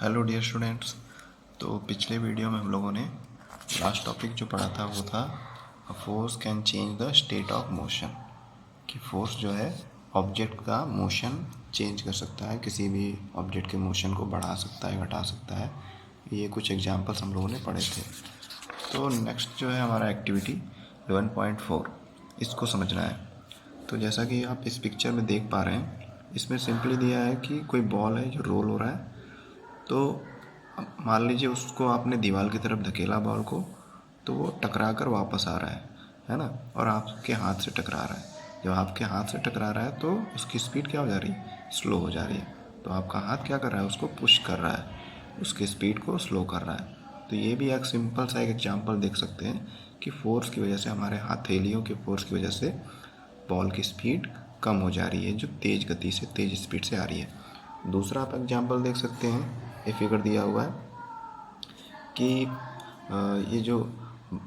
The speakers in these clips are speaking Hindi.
Hello dear students. तो पिछले वीडियो में हम लोगों ने लास्ट टॉपिक जो पढ़ा था वो था force can change the state of motion, कि फोर्स जो है ऑब्जेक्ट का मोशन चेंज कर सकता है, किसी भी ऑब्जेक्ट के मोशन को बढ़ा सकता है, घटा सकता है। ये कुछ एग्जांपल्स हम लोगों ने पढ़े थे। तो नेक्स्ट जो है हमारा एक्टिविटी 11.4, इसको समझना है। तो जैसा कि आप इस पिक्चर में देख पा रहे हैं, इसमें सिंपली दिया है कि कोई बॉल है जो रोल हो रहा है। तो मान लीजिए उसको आपने दीवार की तरफ धकेला बॉल को, तो वो टकरा कर वापस आ रहा है ना, और आपके हाथ से टकरा रहा है। जब आपके हाथ से टकरा रहा है तो उसकी स्पीड क्या हो जा रही है, स्लो हो जा रही है। तो आपका हाथ क्या कर रहा है, उसको पुश कर रहा है, उसकी स्पीड को स्लो कर रहा है। तो ये भी एक सिंपल सा एक एग्जांपल देख सकते हैं कि फोर्स की वजह से, हमारे हथेलियों के फोर्स की वजह से बॉल की स्पीड कम हो जा रही है, जो तेज़ गति से, तेज़ स्पीड से आ रही है। दूसरा आप एग्जांपल देख सकते हैं, ये फिगर दिया हुआ है कि ये जो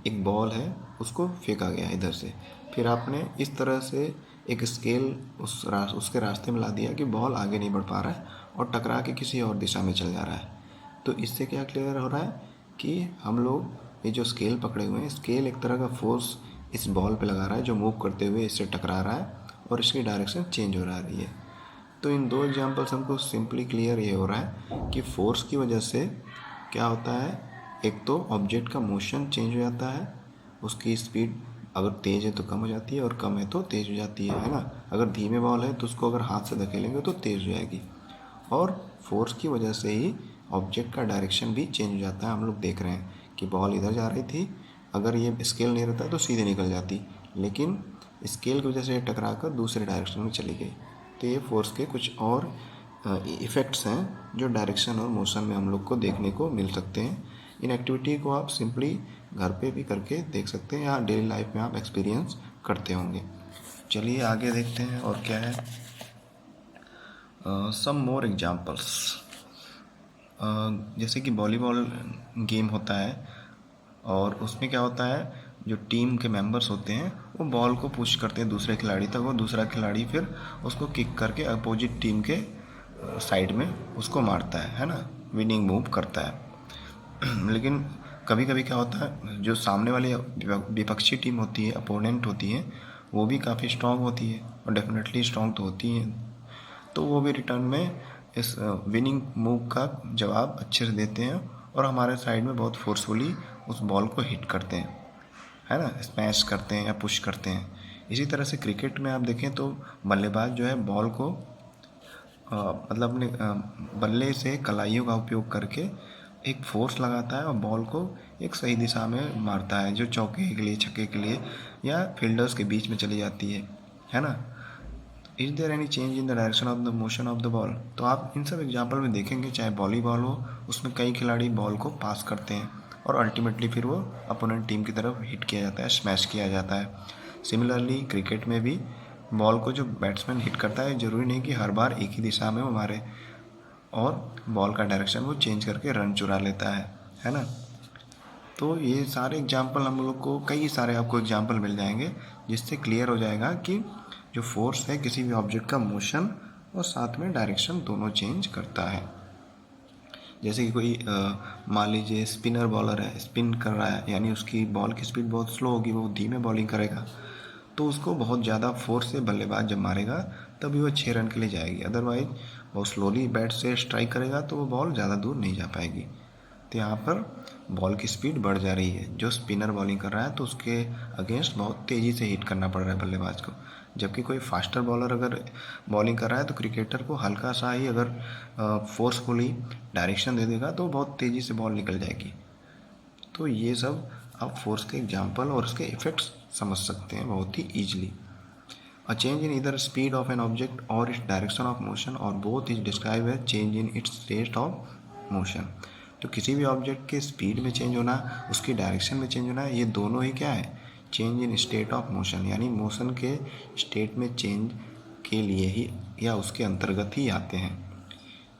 एक बॉल है उसको फेंका गया है इधर से, फिर आपने इस तरह से एक स्केल उसके रास्ते में ला दिया कि बॉल आगे नहीं बढ़ पा रहा है और टकरा के किसी और दिशा में चल जा रहा है। तो इससे क्या क्लियर हो रहा है कि हम लोग ये जो स्केल पकड़े हुए हैं, स्केल एक तरह का फोर्स इस बॉल पे लगा रहा है जो मूव करते हुए इससे टकरा रहा है और इसकी डायरेक्शन चेंज हो रही है। तो इन दो एग्जांपल्स हमको सिंपली क्लियर ये हो रहा है कि फोर्स की वजह से क्या होता है, एक तो ऑब्जेक्ट का मोशन चेंज हो जाता है, उसकी स्पीड अगर तेज़ है तो कम हो जाती है और कम है तो तेज़ हो जाती है ना। अगर धीमे बॉल है तो उसको अगर हाथ से धकेलेंगे तो तेज़ हो जाएगी। और फोर्स की वजह से ही ऑब्जेक्ट का डायरेक्शन भी चेंज हो जाता है। हम लोग देख रहे हैं कि बॉल इधर जा रही थी, अगर ये स्केल नहीं रहता तो सीधे निकल जाती, लेकिन स्केल की वजह से टकरा कर दूसरे डायरेक्शन में चली गई। तो ये फोर्स के कुछ और इफ़ेक्ट्स हैं जो डायरेक्शन और मोशन में हम लोग को देखने को मिल सकते हैं। इन एक्टिविटी को आप सिंपली घर पे भी करके देख सकते हैं या डेली लाइफ में आप एक्सपीरियंस करते होंगे। चलिए आगे देखते हैं और क्या है। सम मोर एग्जाम्पल्स, जैसे कि वॉलीबॉल गेम होता है और उसमें क्या होता है, जो टीम के मेंबर्स होते हैं वो बॉल को पुश करते हैं दूसरे खिलाड़ी तक, और दूसरा खिलाड़ी फिर उसको किक करके अपोजिट टीम के साइड में उसको मारता है ना, विनिंग मूव करता है। लेकिन कभी कभी क्या होता है, जो सामने वाली विपक्षी टीम होती है, अपोनेंट होती है, वो भी काफ़ी स्ट्रांग होती है और डेफिनेटली स्ट्रांग तो होती है। तो वो भी रिटर्न में इस विनिंग मूव का जवाब अच्छे से देते हैं और हमारे साइड में बहुत फोर्सफुली उस बॉल को हिट करते हैं, है ना, स्मैश करते हैं या पुश करते हैं। इसी तरह से क्रिकेट में आप देखें तो बल्लेबाज जो है बॉल को मतलब अपने बल्ले से कलाइयों का उपयोग करके एक फोर्स लगाता है और बॉल को एक सही दिशा में मारता है, जो चौके के लिए, छक्के के लिए या फील्डर्स के बीच में चली जाती है ना। Is there any change in the direction of the motion of the ball. तो आप इन सब एग्जाम्पल में देखेंगे, चाहे वॉलीबॉल हो, उसमें कई खिलाड़ी बॉल को पास करते हैं और अल्टीमेटली फिर वो अपोनेंट टीम की तरफ हिट किया जाता है, स्मैश किया जाता है। सिमिलरली क्रिकेट में भी बॉल को जो बैट्समैन हिट करता है, ज़रूरी नहीं कि हर बार एक ही दिशा में वो मारे, और बॉल का डायरेक्शन वो चेंज करके रन चुरा लेता है ना। तो ये सारे एग्जाम्पल हम लोग को, कई सारे आपको एग्जाम्पल मिल जाएंगे जिससे क्लियर हो जाएगा कि जो फोर्स है किसी भी ऑब्जेक्ट का मोशन और साथ में डायरेक्शन दोनों चेंज करता है। जैसे कि कोई मान लीजिए स्पिनर बॉलर है, स्पिन कर रहा है, यानी उसकी बॉल की स्पीड बहुत स्लो होगी, वो धीमे बॉलिंग करेगा, तो उसको बहुत ज़्यादा फोर्स से बल्लेबाज जब मारेगा तभी वो 6 रन के लिए जाएगी। अदरवाइज बहुत स्लोली बैट से स्ट्राइक करेगा तो वो बॉल ज़्यादा दूर नहीं जा पाएगी। तो यहाँ पर बॉल की स्पीड बढ़ जा रही है, जो स्पिनर बॉलिंग कर रहा है तो उसके अगेंस्ट बहुत तेज़ी से हिट करना पड़ रहा है बल्लेबाज को। जबकि कोई फास्टर बॉलर अगर बॉलिंग कर रहा है तो क्रिकेटर को हल्का सा ही अगर फोर्सफुली डायरेक्शन दे देगा तो बहुत तेज़ी से बॉल निकल जाएगी। तो ये सब आप फोर्स के एग्जाम्पल और उसके इफ़ेक्ट्स समझ सकते हैं बहुत ही easily. A change in either speed of an object or its direction of motion or both is described as change in its state of motion। तो किसी भी ऑब्जेक्ट के स्पीड में चेंज होना, उसकी डायरेक्शन में चेंज होना, ये दोनों ही क्या है, change in state of motion, यानी मोशन के स्टेट में चेंज के लिए ही या उसके अंतर्गत ही आते हैं।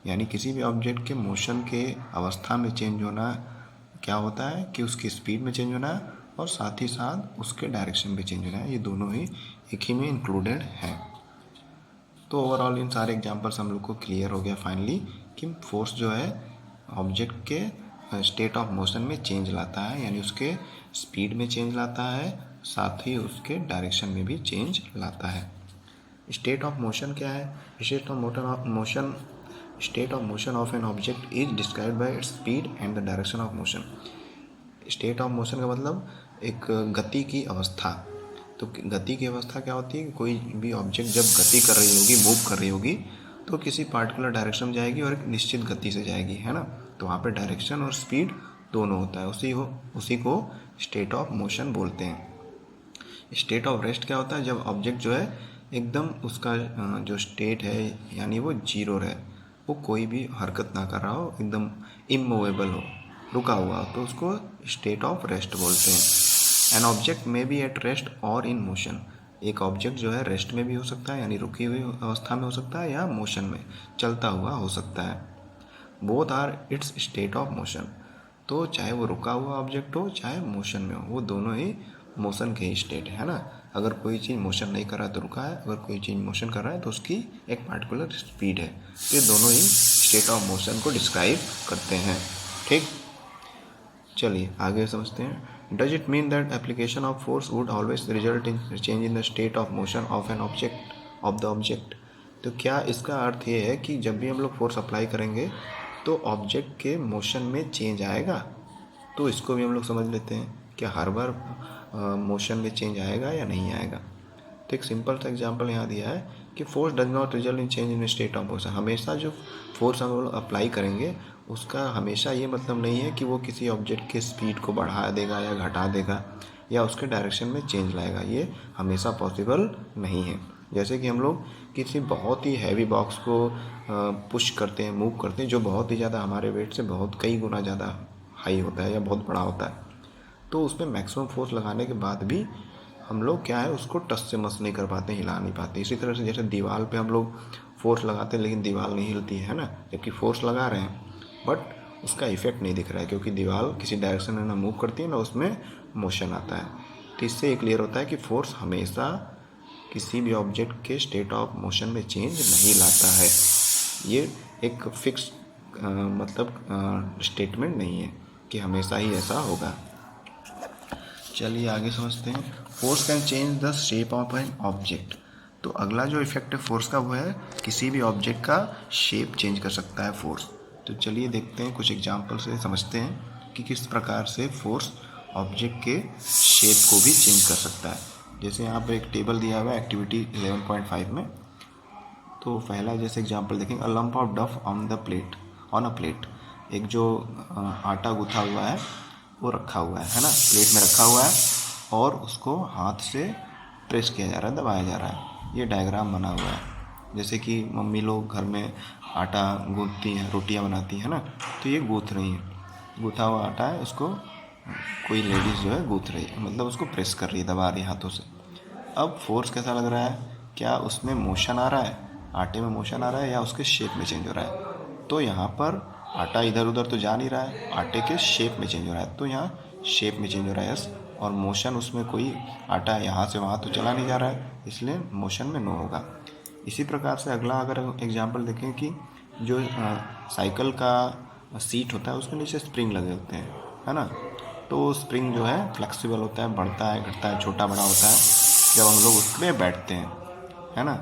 यानी किसी भी ऑब्जेक्ट के मोशन के अवस्था में चेंज होना क्या होता है कि उसकी स्पीड में चेंज होना है और साथ ही साथ उसके डायरेक्शन में चेंज होना है, ये दोनों ही एक ही में इंक्लूडेड हैं। तो ओवरऑल इन सारे एग्जांपल्स हम लोग को क्लियर हो गया फाइनली कि फोर्स जो है ऑब्जेक्ट के स्टेट ऑफ मोशन में चेंज लाता है, यानी उसके स्पीड में चेंज लाता है, साथ ही उसके डायरेक्शन में भी चेंज लाता है। स्टेट ऑफ मोशन क्या है? State of motion of an object is described bye its speed and the direction of motion. State of motion का मतलब एक गति की अवस्था। तो गति की अवस्था क्या होती है? कोई भी ऑब्जेक्ट जब गति कर रही होगी, मूव कर रही होगी, तो किसी पार्टिकुलर डायरेक्शन में जाएगी और एक निश्चित गति से जाएगी, है ना। तो वहाँ पे डायरेक्शन और स्पीड दोनों होता है, उसी को स्टेट ऑफ मोशन बोलते हैं। स्टेट ऑफ रेस्ट क्या होता है? जब ऑब्जेक्ट जो है एकदम उसका जो स्टेट है यानी वो जीरो रहे, वो कोई भी हरकत ना कर रहा हो, एकदम इमूवेबल हो, रुका हुआ हो, तो उसको स्टेट ऑफ रेस्ट बोलते हैं। एन ऑब्जेक्ट में बी एट रेस्ट और इन मोशन। एक ऑब्जेक्ट जो है रेस्ट में भी हो सकता है, यानी रुकी हुई अवस्था में हो सकता है, या मोशन में चलता हुआ हो सकता है। Both are its state of motion. तो चाहे वो रुका हुआ ऑब्जेक्ट हो, चाहे मोशन में हो, वो दोनों ही मोशन के ही स्टेट है ना। अगर कोई चीज़ मोशन नहीं कर रहा है तो रुका है, अगर कोई चीज़ मोशन कर रहा है तो उसकी एक पार्टिकुलर स्पीड है। तो ये दोनों ही स्टेट ऑफ मोशन को डिस्क्राइब करते हैं। ठीक, चलिए आगे समझते हैं। Does it mean that application of force would always result in change in the state of motion of an object? तो क्या इसका अर्थ ये है कि जब भी हम लोग फोर्स अप्लाई करेंगे तो ऑब्जेक्ट के मोशन में चेंज आएगा? तो इसको भी हम लोग समझ लेते हैं, क्या हर बार मोशन में चेंज आएगा या नहीं आएगा। तो एक सिंपल सा एग्जांपल यहाँ दिया है कि force does not result in change in state of motion. हमेशा जो फोर्स हम लोग अप्लाई करेंगे उसका हमेशा ये मतलब नहीं है कि वो किसी ऑब्जेक्ट के स्पीड को बढ़ा देगा या घटा देगा या उसके डायरेक्शन में चेंज लाएगा, ये हमेशा पॉसिबल नहीं है। जैसे कि हम लोग किसी बहुत ही हैवी बॉक्स को पुश करते हैं, मूव करते हैं, जो बहुत ही ज़्यादा हमारे वेट से बहुत कई गुना ज़्यादा हाई होता है या बहुत बड़ा होता है, तो उसमें मैक्सिमम फोर्स लगाने के बाद भी हम लोग क्या है उसको टस से मस नहीं कर पाते, हिला नहीं पाते। इसी तरह से जैसे दीवार पे हम लोग फोर्स लगाते हैं लेकिन दीवार नहीं हिलती है ना, जबकि फोर्स लगा रहे हैं बट उसका इफेक्ट नहीं दिख रहा है, क्योंकि दीवार किसी डायरेक्शन में ना मूव करती है ना उसमें मोशन आता है। तो इससे ये क्लियर होता है कि फोर्स हमेशा किसी भी ऑब्जेक्ट के स्टेट ऑफ मोशन में चेंज नहीं लाता है। ये एक फिक्स मतलब स्टेटमेंट नहीं है कि हमेशा ही ऐसा होगा। चलिए आगे समझते हैं। Force can change the shape of an object. तो अगला जो इफेक्ट है फोर्स का वो है किसी भी ऑब्जेक्ट का शेप चेंज कर सकता है फोर्स। तो चलिए देखते हैं, कुछ एग्जांपल से समझते हैं कि किस प्रकार से फोर्स ऑब्जेक्ट के शेप को भी चेंज कर सकता है। जैसे यहाँ पे एक टेबल दिया हुआ है एक्टिविटी 11.5 में। तो पहला जैसे एग्जांपल देखेंगे, अ लंप ऑफ डफ ऑन अ प्लेट। एक जो आटा गूथा हुआ है वो रखा हुआ है ना, प्लेट में रखा हुआ है और उसको हाथ से प्रेस किया जा रहा है, दबाया जा रहा है। ये डायग्राम बना हुआ है। जैसे कि मम्मी लोग घर में आटा गूंथती हैं, रोटियां बनाती हैं ना, तो ये गूंथ रही है, गूथा हुआ आटा है, उसको कोई लेडीज़ जो है गूंथ रही है, मतलब उसको प्रेस कर रही है, दबा रही है हाथों से। अब फोर्स कैसा लग रहा है? क्या उसमें मोशन आ रहा है, आटे में मोशन आ रहा है, या उसके शेप में चेंज हो रहा है? तो यहाँ पर आटा इधर उधर तो जा नहीं रहा है, आटे के शेप में चेंज हो रहा है, तो यहाँ शेप में चेंज हो रहा है यस। और मोशन उसमें कोई आटा यहाँ से वहाँ तो चला नहीं जा रहा है, इसलिए मोशन में नो होगा। इसी प्रकार से अगला अगर एग्जांपल देखें कि जो साइकिल का सीट होता है उसके नीचे स्प्रिंग लगे होते हैं, है ना। तो स्प्रिंग जो है फ्लेक्सिबल होता है, बढ़ता है घटता है, छोटा बड़ा होता है जब हम लोग उस पर बैठते हैं, है ना।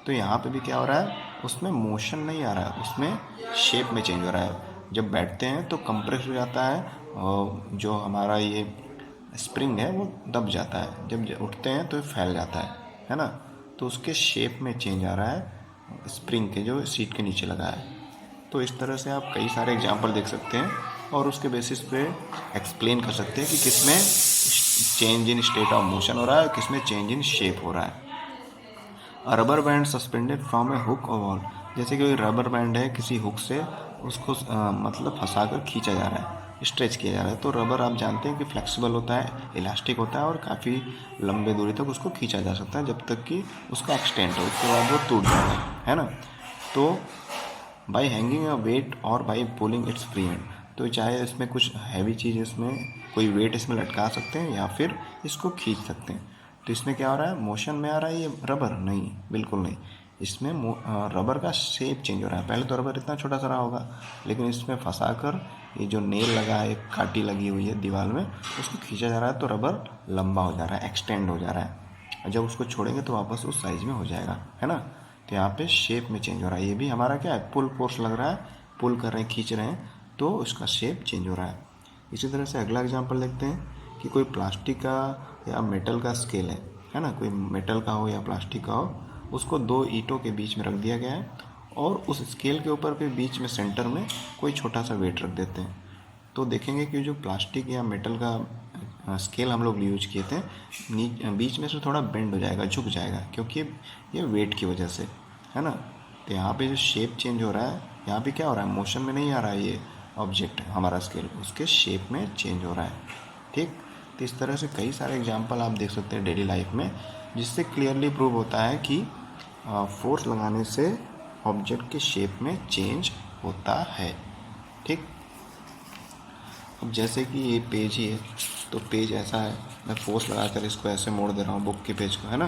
तो यहाँ पे भी क्या हो रहा है, उसमें मोशन नहीं आ रहा है, उसमें शेप में चेंज हो रहा है। जब बैठते हैं तो कंप्रेस हो जाता है और जो हमारा ये स्प्रिंग है वो दब जाता है, जब उठते हैं तो फैल जाता है ना। तो उसके शेप में चेंज आ रहा है स्प्रिंग के जो सीट के नीचे लगा है। तो इस तरह से आप कई सारे एग्जांपल देख सकते हैं और उसके बेसिस पे एक्सप्लेन कर सकते हैं कि किसमें change in state of motion हो रहा है, किसमें चेंज इन शेप हो रहा है। Rubber band suspended from A hook और वॉल। जैसे कि रबर बैंड है, किसी हुक से उसको मतलब फंसा कर खींचा जा रहा है, स्ट्रेच किया जा रहा है। तो रबर आप जानते हैं कि फ्लेक्सिबल होता है, इलास्टिक होता है और काफ़ी लंबे दूरी तक उसको खींचा जा सकता है जब तक कि उसका एक्सटेंट हो, उसके बाद वो टूट जाएगा, है ना। तो बाई हैंगिंग अ वेट और by pulling it's free and. तो चाहे इसमें कुछ हैवी चीज़, इसमें कोई वेट इसमें लटका सकते हैं या फिर इसको खींच सकते हैं। तो इसमें क्या हो रहा है, मोशन में आ रहा है ये रबर? नहीं, बिल्कुल नहीं। इसमें रबर का शेप चेंज हो रहा है। पहले तो रबर इतना छोटा सा रहा होगा, लेकिन इसमें फंसा कर ये जो नेल लगा है, एक कांटी लगी हुई है दीवार में, उसको खींचा जा रहा है तो रबर लंबा हो जा रहा है, एक्सटेंड हो जा रहा है। और जब उसको छोड़ेंगे तो वापस उस साइज़ में हो जाएगा, है ना। तो यहाँ पे शेप में चेंज हो रहा है। ये भी हमारा क्या है, पुल फोर्स लग रहा है, पुल कर रहे हैं, खींच रहे हैं, तो उसका शेप चेंज हो रहा है। इसी तरह से अगला एग्जांपल देखते हैं कि कोई प्लास्टिक का या मेटल का स्केल है ना, कोई मेटल का हो या प्लास्टिक का हो, उसको दो ईंटों के बीच में रख दिया गया है और उस स्केल के ऊपर भी बीच में सेंटर में कोई छोटा सा वेट रख देते हैं। तो देखेंगे कि जो प्लास्टिक या मेटल का स्केल हम लोग यूज किए थे, बीच में से थोड़ा बेंड हो जाएगा, झुक जाएगा, क्योंकि ये वेट की वजह से, है ना। तो यहाँ पे जो शेप चेंज हो रहा है, यहाँ पे क्या हो रहा है, मोशन में नहीं आ रहा है ये ऑब्जेक्ट हमारा स्केल, उसके शेप में चेंज हो रहा है, ठीक। तो इस तरह से कई सारे एग्जाम्पल आप देख सकते हैं डेली लाइफ में, जिससे क्लियरली प्रूव होता है कि फोर्स लगाने से ऑब्जेक्ट के शेप में चेंज होता है, ठीक। अब जैसे कि ये पेज ही है, तो पेज ऐसा है, मैं फोर्स लगाकर इसको ऐसे मोड़ दे रहा हूँ बुक के पेज को, है ना।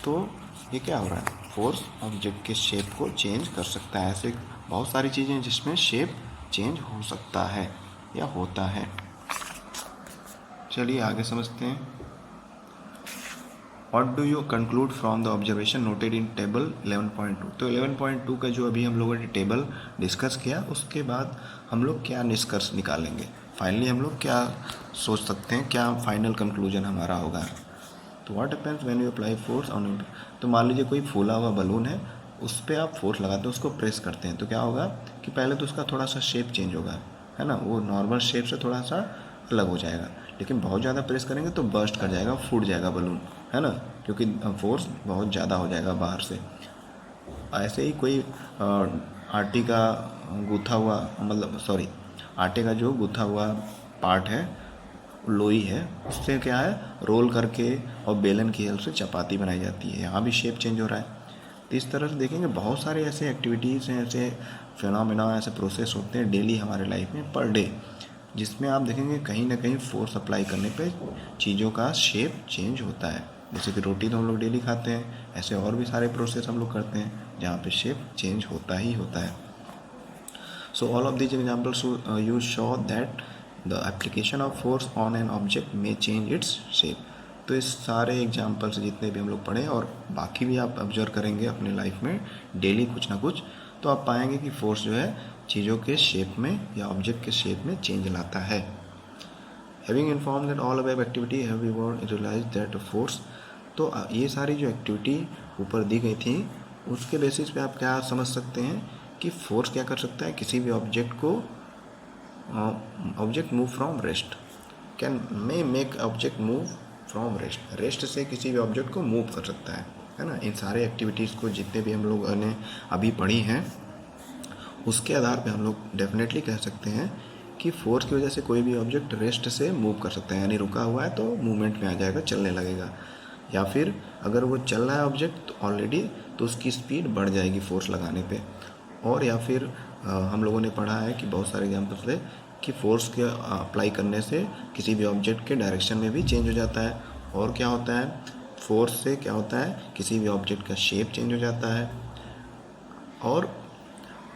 तो ये क्या हो रहा है, फोर्स ऑब्जेक्ट के शेप को चेंज कर सकता है। ऐसे बहुत सारी चीज़ें हैं जिसमें शेप चेंज हो सकता है या होता है। चलिए आगे समझते हैं। What do you conclude from the observation noted in table 11.2? तो 11.2 का जो अभी हम लोगों ने टेबल डिस्कस किया, उसके बाद हम लोग क्या निष्कर्ष निकालेंगे, फाइनली हम लोग क्या सोच सकते हैं, क्या फाइनल कंक्लूजन हमारा होगा। तो what happens when you apply force on, तो मान लीजिए कोई फूला हुआ बलून है, उस पर आप फोर्स लगाते हैं, उसको प्रेस करते हैं, तो क्या होगा कि पहले तो उसका थोड़ा सा शेप चेंज होगा, है ना, वो नॉर्मल शेप से थोड़ा सा अलग हो जाएगा। लेकिन बहुत ज़्यादा प्रेस करेंगे तो बर्स्ट कर जाएगा, फूट जाएगा बलून, है ना, क्योंकि फोर्स बहुत ज़्यादा हो जाएगा बाहर से। ऐसे ही कोई आटे का गूथा हुआ, मतलब सॉरी, आटे का जो गूथा हुआ पार्ट है, लोई है, उससे क्या है, रोल करके और बेलन की हेल्प से चपाती बनाई जाती है, यहाँ भी शेप चेंज हो रहा है। तो इस तरह से देखेंगे बहुत सारे ऐसे एक्टिविटीज़ हैं, ऐसे फिनोमेना, ऐसे प्रोसेस होते हैं डेली हमारे लाइफ में पर डे, जिसमें आप देखेंगे कहीं ना कहीं फोर्स अप्लाई करने पे चीज़ों का शेप चेंज होता है। जैसे कि रोटी तो हम लोग डेली खाते हैं, ऐसे और भी सारे प्रोसेस हम लोग करते हैं जहाँ पे शेप चेंज होता ही होता है। So all of these examples you show that the application of force on an object में चेंज इट्स शेप। तो इस सारे एग्जाम्पल्स जितने भी हम लोग पढ़े और बाकी भी आप ऑब्जर्व करेंगे अपने लाइफ में डेली कुछ ना कुछ, तो आप पाएंगे कि फोर्स जो है चीज़ों के शेप में या ऑब्जेक्ट के शेप में चेंज लाता है। Having inform that all above activity have we realise that force, तो ये सारी जो एक्टिविटी ऊपर दी गई थी उसके बेसिस पे आप क्या समझ सकते हैं कि फोर्स क्या कर सकता है, किसी भी ऑब्जेक्ट को, object move from rest, can may make object move from rest, rest से किसी भी ऑब्जेक्ट को मूव कर सकता है ना। इन सारे एक्टिविटीज़ को जितने भी हम लोगों ने अभी पढ़ी हैं, उसके आधार पे हम लोग डेफिनेटली कह सकते हैं कि फोर्स की वजह से कोई भी ऑब्जेक्ट रेस्ट से मूव कर सकता है, यानी रुका हुआ है तो मूवमेंट में आ जाएगा, चलने लगेगा, या फिर अगर वो चल रहा है ऑब्जेक्ट तो ऑलरेडी, तो उसकी स्पीड बढ़ जाएगी फोर्स लगाने पे। और या फिर हम लोगों ने पढ़ा है कि बहुत सारे एग्जाम्पल्स थे कि फोर्स के अप्लाई करने से किसी भी ऑब्जेक्ट के डायरेक्शन में भी चेंज हो जाता है। और क्या होता है, फोर्स से क्या होता है, किसी भी ऑब्जेक्ट का शेप चेंज हो जाता है। और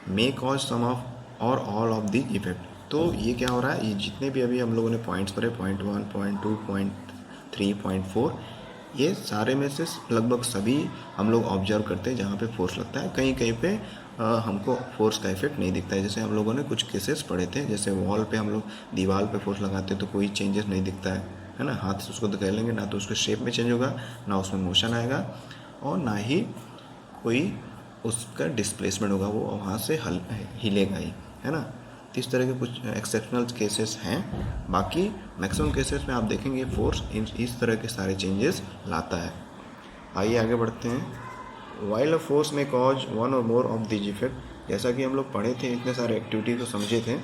मे कॉज सम ऑफ और ऑल ऑफ दी इफेक्ट, तो ये क्या हो रहा है, ये जितने भी अभी हम लोगों ने पॉइंट्स पढ़े, पॉइंट 1, पॉइंट 2, पॉइंट 3, पॉइंट 4, ये सारे में से लगभग सभी हम लोग ऑब्जर्व करते हैं जहाँ पे फोर्स लगता है। कहीं कहीं पे हमको फोर्स का इफेक्ट नहीं दिखता है। जैसे हम लोगों ने कुछ केसेस पढ़े थे, जैसे वॉल पे हम लोग दीवार पे फोर्स लगाते हैं तो कोई चेंजेस नहीं दिखता है ना, हाथ से उसको धकेल लेंगे ना तो उसके शेप में चेंज होगा, ना उसमें मोशन आएगा, और ना ही कोई उसका डिस्प्लेसमेंट होगा, वो वहाँ से हिलेगा ही, है ना। तो इस तरह के कुछ एक्सेप्शनल केसेस हैं, बाकी मैक्सिमम केसेस में आप देखेंगे फोर्स इस तरह के सारे चेंजेस लाता है। आइए आगे बढ़ते हैं। वाइल अ फोर्स में कॉज वन और मोर ऑफ दिस इफेक्ट, जैसा कि हम लोग पढ़े थे, इतने सारे एक्टिविटी को समझे थे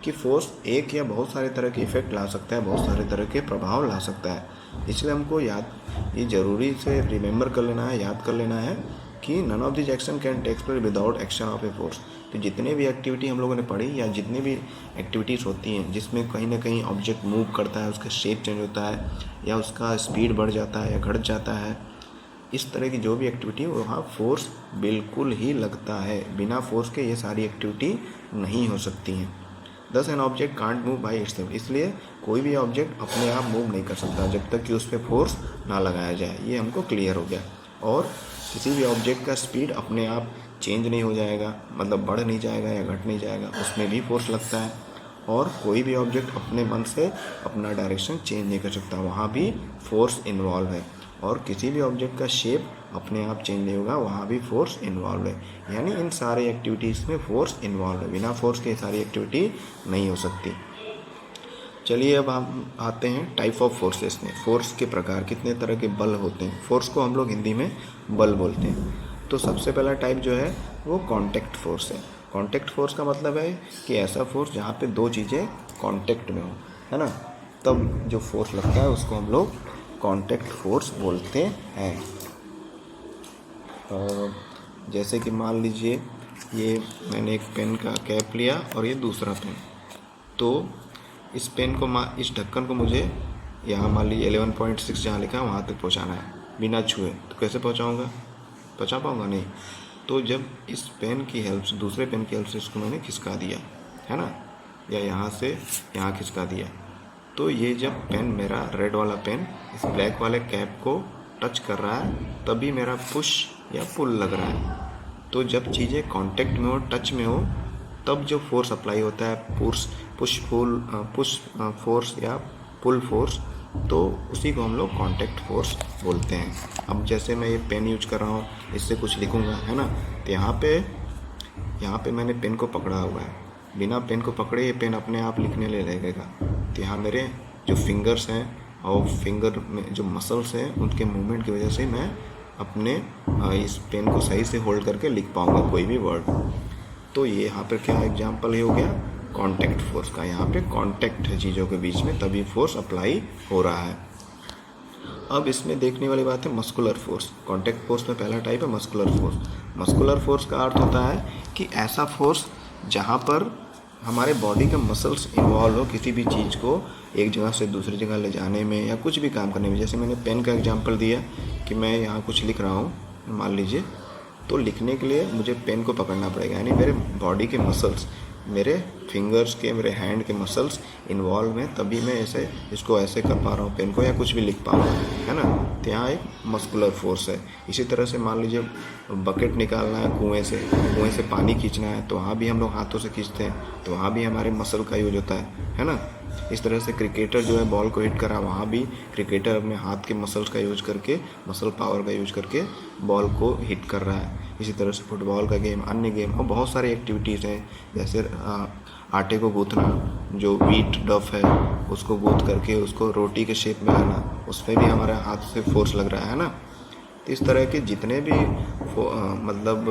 कि फोर्स एक या बहुत सारे तरह के इफेक्ट ला सकता है, बहुत सारे तरह के प्रभाव ला सकता है। इसलिए हमको ये ज़रूरी से रिमेंबर कर लेना है, याद कर लेना है कि none of this action can take place without action of a force. तो जितने भी एक्टिविटी हम लोगों ने पढ़ी या जितनी भी एक्टिविटीज़ होती हैं जिसमें कहीं ना कहीं ऑब्जेक्ट मूव करता है, उसका शेप चेंज होता है या उसका स्पीड बढ़ जाता है या घट जाता है, इस तरह की जो भी एक्टिविटी है वहाँ फोर्स बिल्कुल ही लगता है। बिना फोर्स के ये सारी एक्टिविटी नहीं हो सकती हैं। दस an object can't move by itself, इसलिए कोई भी ऑब्जेक्ट अपने आप मूव नहीं कर सकता जब तक कि उस पर फोर्स ना लगाया जाए। ये हमको क्लियर हो गया। और किसी भी ऑब्जेक्ट का स्पीड अपने आप चेंज नहीं हो जाएगा, मतलब बढ़ नहीं जाएगा या घट नहीं जाएगा, उसमें भी फोर्स लगता है। और कोई भी ऑब्जेक्ट अपने मन से अपना डायरेक्शन चेंज नहीं कर सकता, वहाँ भी फोर्स इन्वॉल्व है। और किसी भी ऑब्जेक्ट का शेप अपने आप चेंज नहीं होगा, वहाँ भी फोर्स इन्वॉल्व है। यानी इन सारे एक्टिविटीज़ में फोर्स इन्वॉल्व है। बिना फोर्स के सारी एक्टिविटी नहीं हो सकती। चलिए अब हम आते हैं टाइप ऑफ फोर्सेस में। फोर्स के प्रकार, कितने तरह के बल होते हैं। फोर्स को हम लोग हिंदी में बल बोलते हैं। तो सबसे पहला टाइप जो है वो कॉन्टैक्ट फोर्स है। कॉन्टैक्ट फोर्स का मतलब है कि ऐसा फोर्स जहाँ पे दो चीज़ें कॉन्टैक्ट में हो, है ना, तब जो फोर्स लगता है उसको हम लोग कॉन्टैक्ट फोर्स बोलते हैं। जैसे कि मान लीजिए ये मैंने एक पेन का कैप लिया और ये दूसरा पेन, तो इस पेन को इस ढक्कन को मुझे यहाँ मान लीजिए 11.6 जहाँ लिखा है वहाँ तक पहुँचाना है बिना छुए। तो कैसे पहुँचा पाऊँगा? नहीं। तो जब इस पेन की हेल्प से, दूसरे पेन की हेल्प से इसको मैंने खिसका दिया, है ना, या यहाँ से यहाँ खिसका दिया, तो ये जब पेन, मेरा रेड वाला पेन इस ब्लैक वाले कैप को टच कर रहा है तभी मेरा पुश या पुल लग रहा है। तो जब चीज़ें कांटेक्ट में हो, टच में हो, तब जो फोर्स अप्लाई होता है, पुश फोर्स या पुल फोर्स, तो उसी को हम लोग कांटेक्ट फोर्स बोलते हैं। अब जैसे मैं ये पेन यूज कर रहा हूँ, इससे कुछ लिखूँगा, है ना, तो यहाँ पे मैंने पेन को पकड़ा हुआ है। बिना पेन को पकड़े ये पेन अपने आप लिखने लगेगा। तो यहाँ मेरे जो फिंगर्स हैं और फिंगर में जो मसल्स हैं उनके मूवमेंट की वजह से मैं अपने इस पेन को सही से होल्ड करके लिख पाऊँगा कोई भी वर्ड। तो ये यहाँ पर क्या एग्जाम्पल ही हो गया कांटेक्ट फोर्स का। यहाँ पे कांटेक्ट है चीज़ों के बीच में, तभी फोर्स अप्लाई हो रहा है। अब इसमें देखने वाली बात है मस्कुलर फोर्स। कांटेक्ट फोर्स में पहला टाइप है मस्कुलर फोर्स। मस्कुलर फोर्स का अर्थ होता है कि ऐसा फोर्स जहाँ पर हमारे बॉडी के मसल्स इन्वॉल्व हो किसी भी चीज़ को एक जगह से दूसरी जगह ले जाने में या कुछ भी काम करने में। जैसे मैंने पेन का एग्जाम्पल दिया कि मैं यहाँ कुछ लिख रहा हूँ मान लीजिए, तो लिखने के लिए मुझे पेन को पकड़ना पड़ेगा, यानी मेरे बॉडी के मसल्स, मेरे फिंगर्स के, मेरे हैंड के मसल्स इन्वॉल्व हैं, तभी मैं इसको ऐसे कर पा रहा हूँ पेन को, या कुछ भी लिख पा रहा हूँ, है ना। तो यहाँ एक मस्कुलर फोर्स है। इसी तरह से मान लीजिए बकेट निकालना है कुएं से पानी खींचना है, तो वहाँ भी हम लोग हाथों से खींचते हैं, तो वहाँ भी हमारे मसल का यूज होता है ना। इस तरह से क्रिकेटर जो है बॉल को हिट करा, वहाँ भी क्रिकेटर अपने हाथ के मसल्स का यूज करके, मसल पावर का यूज करके बॉल को हिट कर रहा है। इसी तरह से फुटबॉल का गेम, अन्य गेम और बहुत सारी एक्टिविटीज़ हैं। जैसे आटे को गूँथना, जो व्हीट डफ है उसको गूँथ करके उसको रोटी के शेप में लाना, उसमें भी हमारे हाथ से फोर्स लग रहा है ना। तो इस तरह के जितने भी मतलब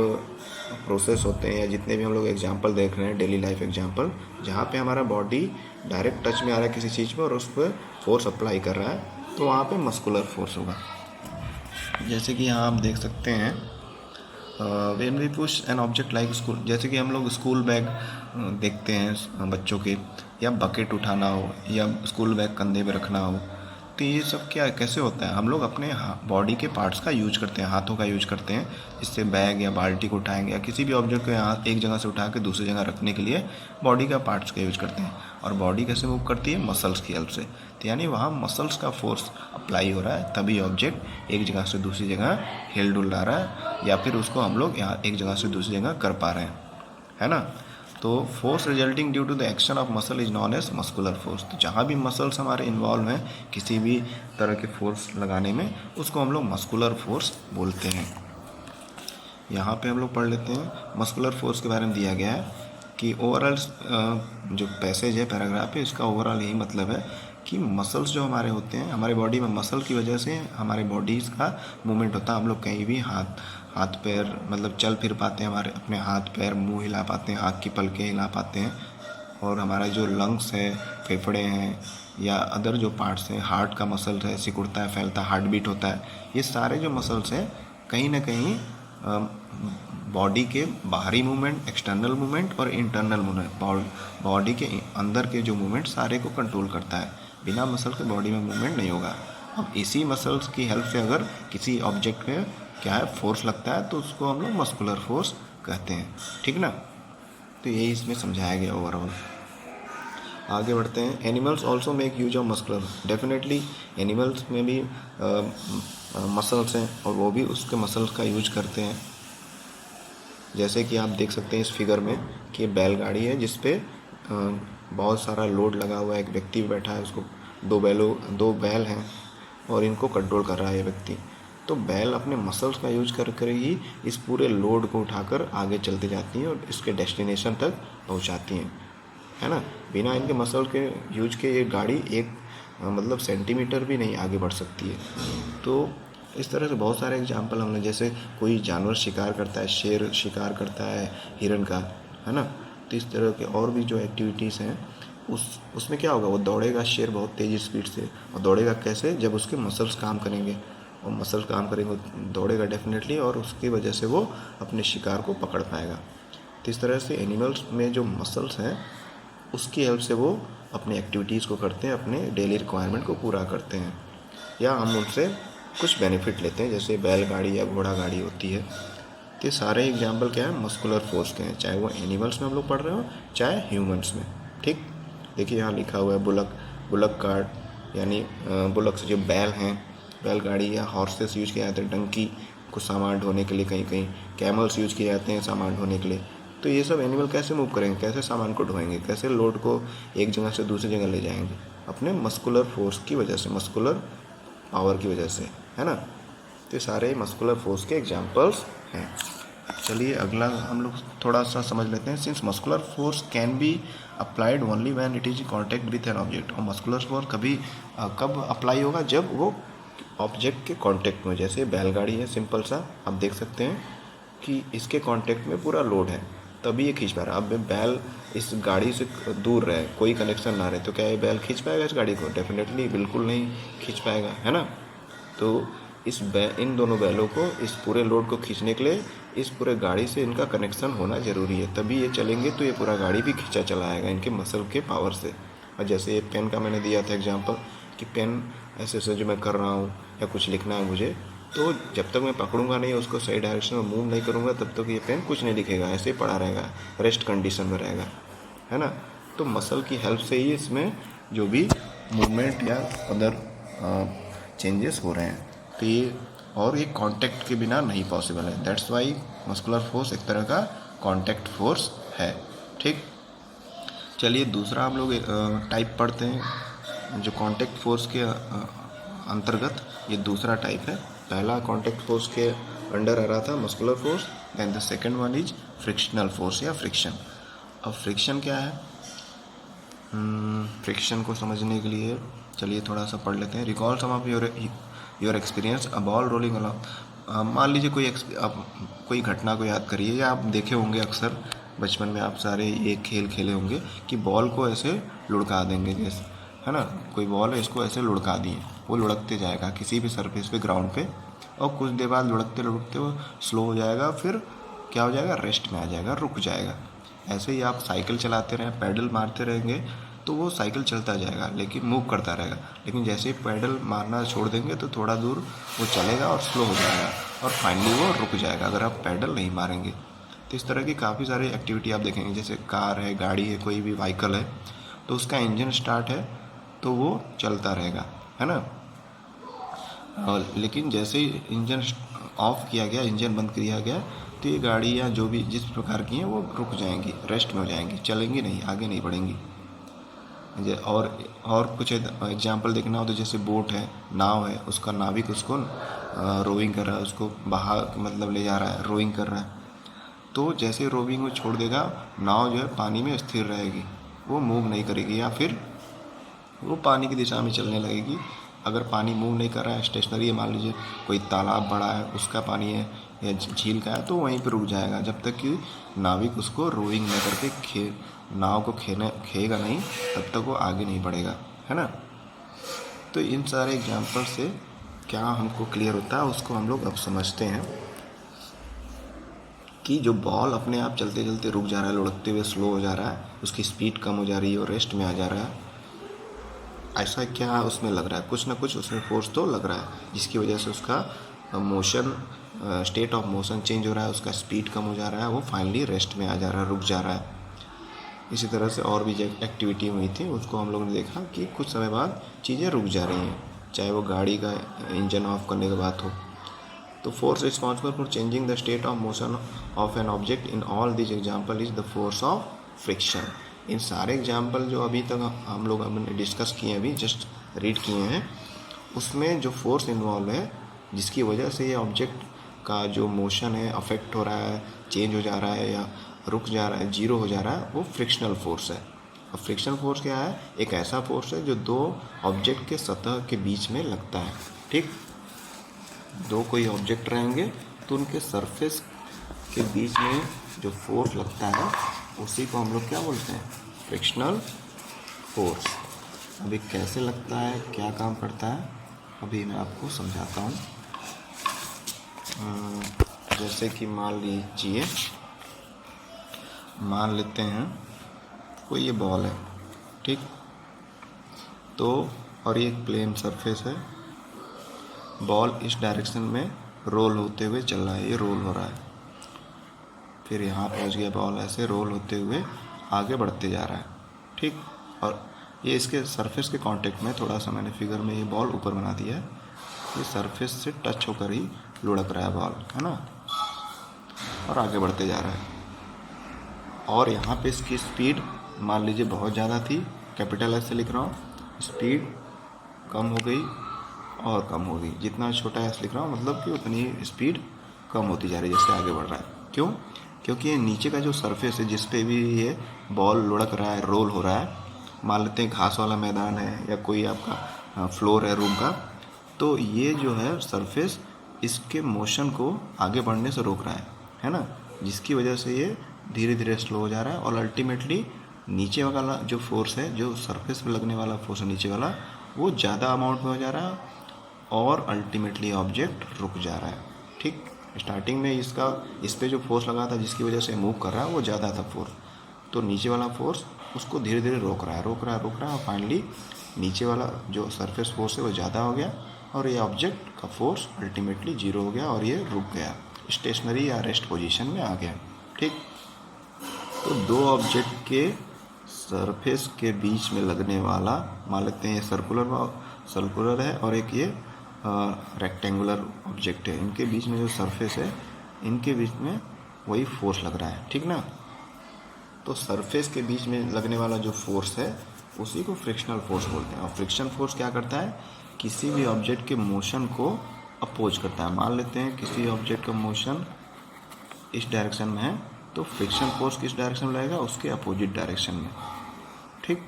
प्रोसेस होते हैं या जितने भी हम लोग एग्जांपल देख रहे हैं, डेली लाइफ एग्जांपल, जहाँ पे हमारा बॉडी डायरेक्ट टच में आ रहा है किसी चीज़ में और उस पर फोर्स अप्लाई कर रहा है, तो वहाँ पे मस्कुलर फोर्स होगा। जैसे कि यहाँ आप देख सकते हैं when we push an object like school, जैसे कि हम लोग स्कूल बैग देखते हैं बच्चों के, या बकेट उठाना हो या स्कूल बैग कंधे पे रखना हो, तो ये सब क्या कैसे होता है, हम लोग अपने बॉडी के पार्ट्स का यूज करते हैं, हाथों का यूज करते हैं, इससे बैग या बाल्टी को उठाएंगे या किसी भी ऑब्जेक्ट को यहाँ एक जगह से उठा के दूसरी जगह रखने के लिए बॉडी का पार्ट्स का यूज करते हैं। और बॉडी कैसे मूव करती है? मसल्स की हेल्प से। तो यानी वहाँ मसल्स का फोर्स अप्लाई हो रहा है, तभी ऑब्जेक्ट एक जगह से दूसरी जगह हिल डुल रहा है, या फिर उसको हम लोग यहाँ एक जगह से दूसरी जगह कर पा रहे हैं, है ना। तो force resulting due to the action of muscle is known as muscular force. तो जहाँ भी मसल्स हमारे इन्वॉल्व हैं किसी भी तरह के फोर्स लगाने में, उसको हम लोग मस्कुलर फोर्स बोलते हैं। यहाँ पे हम लोग पढ़ लेते हैं मस्कुलर फोर्स के बारे में दिया गया है कि ओवरऑल जो पैसेज है पैराग्राफ है, इसका ओवरऑल यही मतलब है कि मसल्स जो हमारे होते हैं, हमारे बॉडी में मसल की वजह से हमारे बॉडीज़ का मूवमेंट होता है। हम लोग कहीं भी हाथ पैर मतलब चल फिर पाते हैं, हमारे अपने हाथ पैर मुंह हिला पाते हैं, आँख की पलकें हिला पाते हैं, और हमारा जो लंग्स है, फेफड़े हैं या अदर जो पार्ट्स हैं, हार्ट का मसल है, सिकुड़ता है, फैलता है, हार्ट बीट होता है, ये सारे जो मसल्स हैं कहीं ना कहीं बॉडी के बाहरी मूवमेंट, एक्सटर्नल मूवमेंट और इंटरनल मूवमेंट, बॉडी के अंदर के जो मूवमेंट सारे को कंट्रोल करता है। बिना मसल के बॉडी में मूवमेंट नहीं होगा। अब इसी मसल्स की हेल्प से अगर किसी ऑब्जेक्ट पे क्या है फोर्स लगता है तो उसको हम लोग मस्कुलर फोर्स कहते हैं, ठीक ना। तो यही इसमें समझाया गया ओवरऑल। आगे बढ़ते हैं। Animals also make use of muscular, definitely animals में भी मसल्स हैं और वो भी उसके मसल्स का यूज करते हैं। जैसे कि आप देख सकते हैं इस फिगर में कि ये बैलगाड़ी है जिस पे बहुत सारा लोड लगा हुआ है, एक व्यक्ति बैठा है, उसको दो बैल हैं और इनको कंट्रोल कर रहा है ये व्यक्ति। तो बैल अपने मसल्स का यूज कर कर ही इस पूरे लोड को उठाकर आगे चलते जाती हैं और इसके डेस्टिनेशन तक पहुंचाती हैं, है ना। बिना इनके मसल के यूज के ये गाड़ी एक मतलब सेंटीमीटर भी नहीं आगे बढ़ सकती है। तो इस तरह से बहुत सारे एग्जाम्पल हमने, जैसे कोई जानवर शिकार करता है, शेर शिकार करता है हिरन का, है ना। तो इस तरह के और भी जो एक्टिविटीज़ हैं उसमें क्या होगा, वो दौड़ेगा शेर बहुत तेज़ी स्पीड से, और दौड़ेगा कैसे, जब उसके मसल्स काम करेंगे, और मसल्स काम करेंगे दौड़ेगा डेफिनेटली, और उसकी वजह से वो अपने शिकार को पकड़ पाएगा। तो इस तरह से एनिमल्स में जो मसल्स हैं उसकी हेल्प से वो अपने एक्टिविटीज़ को करते हैं, अपने डेली रिक्वायरमेंट को पूरा करते हैं, या हम उनसे कुछ बेनिफिट लेते हैं, जैसे बैलगाड़ी या घोड़ा गाड़ी होती है। तो ये सारे एग्जाम्पल क्या है, मस्कुलर फोर्स के हैं, चाहे वो एनिमल्स में हम लोग पढ़ रहे हो चाहे ह्यूमंस में, ठीक। देखिए यहाँ लिखा हुआ है बुलक कार्ट, यानी बुलक से जो बैल हैं, बैलगाड़ी या हॉर्सेस यूज किए जाते हैं डंकी को सामान ढोने के लिए, कहीं कहीं कैमल्स यूज किए जाते हैं सामान ढोने के लिए। तो ये सब एनिमल कैसे मूव करेंगे, कैसे सामान को ढोएंगे, कैसे लोड को एक जगह से दूसरी जगह ले जाएंगे, अपने मस्कुलर फोर्स की वजह से, मस्कुलर पावर की वजह से, है ना। तो ये सारे मस्कुलर फोर्स के एग्जाम्पल्स हैं। चलिए अगला हम लोग थोड़ा सा समझ लेते हैं। Since muscular force can be applied only when it is in contact with an object, और मस्कुलर फोर्स कब अप्लाई होगा, जब वो ऑब्जेक्ट के कांटेक्ट में, जैसे बैलगाड़ी है सिंपल सा, आप देख सकते हैं कि इसके कांटेक्ट में पूरा लोड है तभी ये खींच पा रहा है। अब बैल इस गाड़ी से दूर रहे, कोई कनेक्शन ना रहे, तो क्या ये बैल खींच पाएगा इस गाड़ी को, डेफिनेटली बिल्कुल नहीं खींच पाएगा, है ना। तो इन दोनों बैलों को इस पूरे लोड को खींचने के लिए इस पूरे गाड़ी से इनका कनेक्शन होना ज़रूरी है, तभी ये चलेंगे, तो ये पूरा गाड़ी भी खींचा चला आएगा इनके मसल के पावर से। और जैसे ये पेन का मैंने दिया था एग्जांपल कि पेन ऐसे जो मैं कर रहा हूँ या कुछ लिखना है मुझे, तो जब तक मैं पकड़ूंगा नहीं, उसको सही डायरेक्शन में मूव नहीं करूँगा, तब तक ये पेन कुछ नहीं लिखेगा, ऐसे ही पड़ा रहेगा, रेस्ट कंडीशन में रहेगा, है ना। तो मसल की हेल्प से ही इसमें जो भी मूवमेंट या अदर चेंजेस हो रहे हैं, तो ये और ये कांटेक्ट के बिना नहीं पॉसिबल है। दैट्स वाई मस्कुलर फोर्स एक तरह का कांटेक्ट फोर्स है, ठीक। चलिए दूसरा हम लोग टाइप पढ़ते हैं, जो कांटेक्ट फोर्स के अंतर्गत ये दूसरा टाइप है। पहला कांटेक्ट फोर्स के अंडर आ रहा था muscular force, then the second one is frictional force या फ्रिक्शन। अब फ्रिक्शन क्या है, फ्रिक्शन को समझने के लिए चलिए थोड़ा सा पढ़ लेते हैं। Recall some of your experience, a ball rolling along. मान लीजिए आप कोई घटना को याद करिए, या आप देखे होंगे अक्सर बचपन में आप सारे ये खेल खेले होंगे कि बॉल को ऐसे लुढ़का देंगे, जैसे, है ना, कोई बॉल है इसको ऐसे लुढ़का दिए, वो लुढ़कते जाएगा किसी भी सरफेस पे, ग्राउंड पे, और कुछ देर बाद लुढ़कते लुढ़कते वो स्लो हो जाएगा, फिर क्या हो जाएगा, रेस्ट में आ जाएगा, रुक जाएगा। ऐसे ही आप साइकिल चलाते रहें, पैडल मारते रहेंगे, तो वो साइकिल चलता जाएगा लेकिन मूव करता रहेगा, लेकिन जैसे ही पैडल मारना छोड़ देंगे तो थोड़ा दूर वो चलेगा और स्लो हो जाएगा, और फाइनली वो रुक जाएगा अगर आप पैडल नहीं मारेंगे। तो इस तरह की काफ़ी सारी एक्टिविटी आप देखेंगे, जैसे कार है, गाड़ी है, कोई भी व्हीकल है, तो उसका इंजन स्टार्ट है तो वो चलता रहेगा, है ना। और लेकिन जैसे ही इंजन ऑफ किया गया, इंजन बंद किया गया, तो ये गाड़ी या जो भी जिस प्रकार की हैं वो रुक जाएंगी, रेस्ट में हो जाएंगी, चलेंगी नहीं, आगे नहीं बढ़ेंगी। और कुछ एग्जांपल देखना हो तो जैसे बोट है, नाव है, उसका नाविक उसको रोइंग कर रहा है, उसको बहा मतलब ले जा रहा है, रोइंग कर रहा है, तो जैसे रोइंग में छोड़ देगा, नाव जो है पानी में स्थिर रहेगी, वो मूव नहीं करेगी, या फिर वो पानी की दिशा में चलने लगेगी। अगर पानी मूव नहीं कर रहा है, स्टेशनरी है, मान लीजिए कोई तालाब बड़ा है, उसका पानी है या झील का है, तो वहीं पर रुक जाएगा जब तक कि नाविक उसको रोइंग न करके नाव को खेगा नहीं, तब तक वो आगे नहीं बढ़ेगा, है ना। तो इन सारे एग्जाम्पल से क्या हमको क्लियर होता है, उसको हम लोग अब समझते हैं कि जो बॉल अपने आप चलते चलते रुक जा रहा है, लुढ़कते हुए स्लो हो जा रहा है, उसकी स्पीड कम हो जा रही है और रेस्ट में आ जा रहा है, ऐसा क्या उसमें लग रहा है, कुछ ना कुछ उसमें फोर्स तो लग रहा है, जिसकी वजह से उसका motion, state of motion change हो रहा है, उसका स्पीड कम हो जा रहा है, वो फाइनली रेस्ट में आ जा रहा है, रुक जा रहा है। इसी तरह से और भी जो एक्टिविटी हुई थी उसको हम लोगों ने देखा कि कुछ समय बाद चीज़ें रुक जा रही हैं, चाहे वो गाड़ी का इंजन ऑफ करने की बात हो। तो force responsible for changing the state of motion of an object in all this example is the force of friction. इन सारे एग्जाम्पल जो अभी तक हम लोग हमने डिस्कस किए हैं, अभी जस्ट रीड किए हैं, उसमें जो फोर्स इन्वॉल्व है जिसकी वजह से ये ऑब्जेक्ट का जो मोशन है अफेक्ट हो रहा है, चेंज हो जा रहा है या रुक जा रहा है, जीरो हो जा रहा है, वो फ्रिक्शनल फोर्स है। अब फ्रिक्शनल फोर्स क्या है? एक ऐसा फोर्स है जो दो ऑब्जेक्ट के सतह के बीच में लगता है। ठीक, दो कोई ऑब्जेक्ट रहेंगे तो उनके सरफेस के बीच में जो फोर्स लगता है उसी को हम लोग क्या बोलते हैं? Frictional force. अभी कैसे लगता है, क्या काम करता है, अभी मैं आपको समझाता हूँ। जैसे कि मान लीजिए, मान लेते हैं कोई ये बॉल है, ठीक, तो और ये एक प्लेन सरफेस है, बॉल इस डायरेक्शन में रोल होते हुए चल रहा है, ये रोल हो रहा है, फिर यहाँ पहुँच गया बॉल, ऐसे रोल होते हुए आगे बढ़ते जा रहा है, ठीक, और ये इसके सरफेस के कांटेक्ट में, थोड़ा सा मैंने फिगर में ये बॉल ऊपर बना दिया है, ये सरफेस से टच होकर ही लुढ़क रहा है बॉल, है ना, और आगे बढ़ते जा रहा है। और यहाँ पे इसकी स्पीड मान लीजिए बहुत ज़्यादा थी, कैपिटल एस से लिख रहा हूँ, स्पीड कम हो गई और कम हो गई, जितना छोटा एस लिख रहा हूँ मतलब कि उतनी स्पीड कम होती जा रही है जैसे आगे बढ़ रहा है। क्यों? क्योंकि ये नीचे का जो सरफेस है जिस पे भी ये बॉल लुढ़क रहा है, रोल हो रहा है, मान लेते हैं घास वाला मैदान है या कोई आपका फ्लोर है रूम का, तो ये जो है सरफेस इसके मोशन को आगे बढ़ने से रोक रहा है ना, जिसकी वजह से ये धीरे धीरे स्लो हो जा रहा है और अल्टीमेटली नीचे वाला जो फोर्स है, जो सरफेस पे लगने वाला फोर्स है नीचे वाला, वो ज़्यादा अमाउंट में हो जा रहा है और अल्टीमेटली ऑब्जेक्ट रुक जा रहा है। ठीक, स्टार्टिंग में इसका इस पे जो फोर्स लगा था जिसकी वजह से मूव कर रहा है वो ज़्यादा था फोर्स, तो नीचे वाला फोर्स उसको धीरे धीरे रोक रहा है और फाइनली नीचे वाला जो सरफेस फोर्स है वो ज़्यादा हो गया और ये ऑब्जेक्ट का फोर्स अल्टीमेटली जीरो हो गया और ये रुक गया, स्टेशनरी या रेस्ट पोजीशन में आ गया। ठीक, तो दो ऑब्जेक्ट के सरफेस के बीच में लगने वाला, मान लेते हैं ये सर्कुलर है और एक ये रेक्टेंगुलर ऑब्जेक्ट है, इनके बीच में जो सरफेस है इनके बीच में वही फोर्स लग रहा है, ठीक ना। तो सरफेस के बीच में लगने वाला जो फोर्स है उसी को फ्रिक्शनल फोर्स बोलते हैं। और फ्रिक्शन फोर्स क्या करता है? किसी भी ऑब्जेक्ट के मोशन को अपोज करता है। मान लेते हैं किसी ऑब्जेक्ट का मोशन इस डायरेक्शन में है तो फ्रिक्शन फोर्स किस डायरेक्शन में लगेगा? उसके अपोजिट डायरेक्शन में, ठीक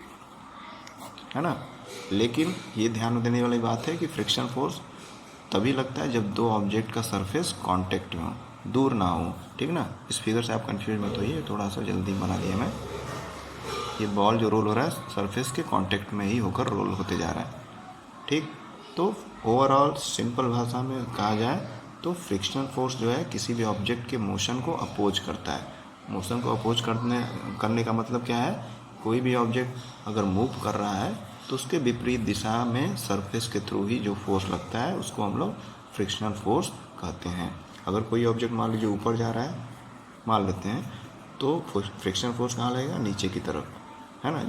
है ना। लेकिन ये ध्यान देने वाली बात है कि फ्रिक्शन फोर्स तभी लगता है जब दो ऑब्जेक्ट का सरफेस कांटेक्ट में हो, दूर ना हो, ठीक ना। इस फिगर से आप कंफ्यूज मत होइए, थोड़ा सा जल्दी बना दिया मैं। ये बॉल जो रोल हो रहा है सरफेस के कांटेक्ट में ही होकर रोल होते जा रहा है, ठीक। तो ओवरऑल सिंपल भाषा में कहा जाए तो फ्रिक्शनल फोर्स जो है किसी भी ऑब्जेक्ट के मोशन को अपोज करता है। मोशन को अपोज करने का मतलब क्या है? कोई भी ऑब्जेक्ट अगर मूव कर रहा है तो उसके विपरीत दिशा में सरफेस के थ्रू ही जो फोर्स लगता है उसको हम लोग फ्रिक्शनल फोर्स कहते हैं। अगर कोई ऑब्जेक्ट मान लीजिए ऊपर जा रहा है, मान लेते हैं, तो फ्रिक्शनल फोर्स कहाँ लगेगा? नीचे की तरफ, है ना,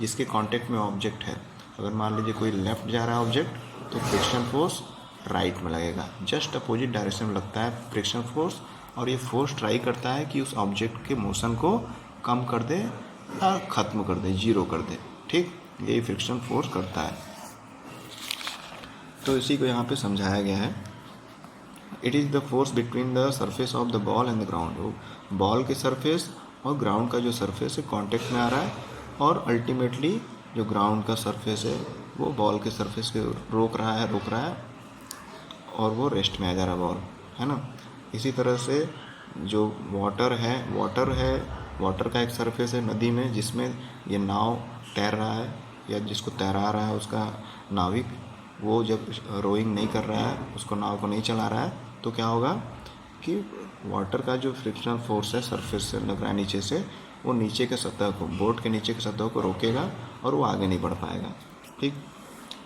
जिसके कांटेक्ट में ऑब्जेक्ट है। अगर मान लीजिए कोई लेफ्ट जा रहा है ऑब्जेक्ट तो फ्रिक्शनल फोर्स राइट में लगेगा, जस्ट अपोजिट डायरेक्शन में लगता है फ्रिक्शनल फोर्स। और ये फोर्स ट्राई करता है कि उस ऑब्जेक्ट के मोशन को कम कर दे या ख़त्म कर दे, जीरो कर दे, ठीक। यही फ्रिक्शन फोर्स करता है। तो इसी को यहाँ पे समझाया गया है। It is the force between the surface of the ball and the ground. Ball के सरफेस और ग्राउंड का जो सरफेस है कॉन्टेक्ट में आ रहा है और अल्टीमेटली जो ग्राउंड का सरफेस है वो बॉल के सरफेस को रोक रहा है और वो रेस्ट में आ जा रहा है बॉल, है ना। इसी तरह से जो वाटर का एक सरफेस है नदी में जिसमें ये नाव तैर रहा है या जिसको तैरा रहा है उसका नाविक, वो जब रोइंग नहीं कर रहा है, उसको नाव को नहीं चला रहा है, तो क्या होगा कि वाटर का जो फ्रिक्शनल फोर्स है सरफेस से लग रहा है नीचे से, वो नीचे के सतह को, बोट के नीचे के सतह को रोकेगा और वो आगे नहीं बढ़ पाएगा, ठीक।